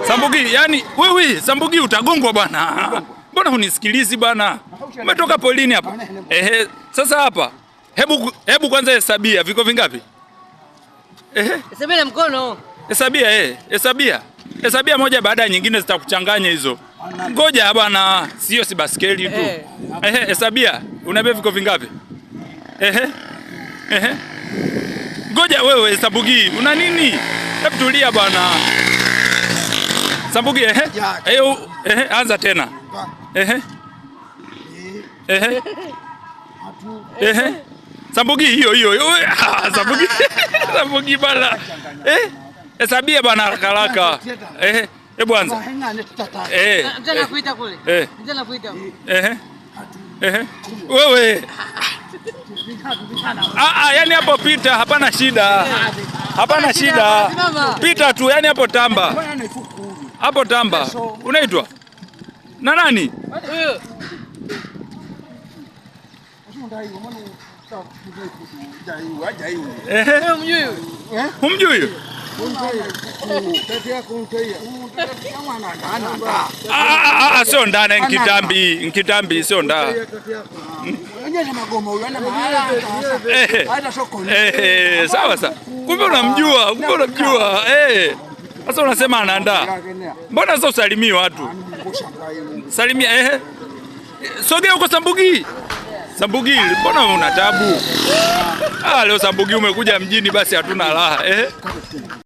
Sambugi, yani wewe Sambugi utagongwa bwana. Mbona hunisikilizi bwana? Umetoka polini hapa. Sasa hapa. Hebu kwanza hesabia viko vingapi? Hesabia na mkono. Hesabia Hesabia moja baada ya nyingine zitakuchanganya hizo. Ngoja bwana, sio si baskeli tu. Hesabia. Unaambia viko vingapi? Ngoja wewe Sambugi, una nini? Hebu tulia bwana. Sambugi, anza tena. Sambugi hiyo. Sambugi. Sambugi bana. Hesabia bana haraka. Hebu anza. Nitana kuita kule. Nitana kuita. Wewe. Yani hapo pita, hapana shida. Hapana shida. Pita tu, yani hapo tamba. Hapo tamba. Unaitwa? Na nani? Humjui? Sio ndana nkitambi sio nda. Sawa. Kumbe unamjua. Sasa unasema anaandaa. Mbona sasa usalimii watu? Salimia sogea huko Sambugi. Sambugi, mbona una tabu? Leo Sambugi umekuja mjini basi hatuna raha.